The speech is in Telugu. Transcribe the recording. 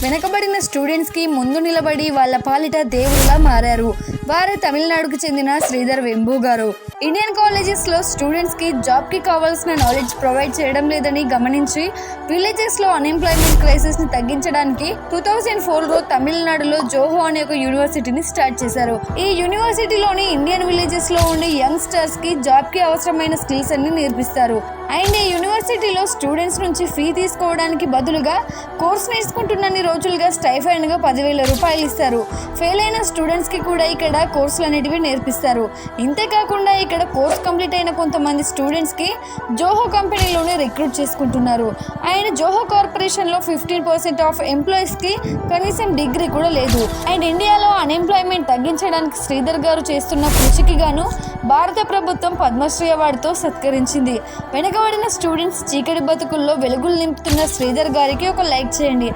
వెనకబడిన స్టూడెంట్స్కి ముందు నిలబడి వాళ్ళ పాలిట దేవుళ్ళలా మారారు. వారే తమిళనాడుకు చెందిన శ్రీధర్ వెంబు గారు. ఇండియన్ కాలేజెస్లో స్టూడెంట్స్కి జాబ్కి కావాల్సిన నాలెడ్జ్ ప్రొవైడ్ చేయడం లేదని గమనించి విలేజెస్లో అన్ఎంప్లాయ్మెంట్ క్రైసిస్ని తగ్గించడానికి 2004లో తమిళనాడులో జోహో అనే ఒక యూనివర్సిటీని స్టార్ట్ చేశారు. ఈ యూనివర్సిటీలోని ఇండియన్ విలేజెస్లో ఉండే యంగ్స్టర్స్కి జాబ్కి అవసరమైన స్కిల్స్ అన్ని నేర్పిస్తారు. అండ్ ఈ యూనివర్సిటీలో స్టూడెంట్స్ నుంచి ఫీ తీసుకోవడానికి బదులుగా కోర్స్ నేర్చుకుంటున్నన్ని రోజులుగా స్టైఫండ్గా 10,000 రూపాయలు ఇస్తారు. ఫెయిల్ అయిన స్టూడెంట్స్కి కూడా ఇక్కడ కోర్సులు అనేటివి నేర్పిస్తారు. ఇంతేకాకుండా ఇక్కడ కోర్స్ కంప్లీట్ అయిన కొంతమంది స్టూడెంట్స్కి జోహో కంపెనీలోనే రిక్రూట్ చేసుకుంటున్నారు. అండ్ జోహో కార్పొరేషన్లో 15% ఆఫ్ ఎంప్లాయీస్కి కనీసం డిగ్రీ కూడా లేదు. అండ్ ఇండియాలో అన్ఎంప్లాయ్మెంట్ తగ్గించడానికి శ్రీధర్ గారు చేస్తున్న కృషికి గాను భారత ప్రభుత్వం పద్మశ్రీ అవార్డుతో సత్కరించింది. వెనకబడిన స్టూడెంట్స్ చీకటి బతుకుల్లో వెలుగులు నింపుతున్న శ్రీధర్ గారికి ఒక లైక్ చేయండి.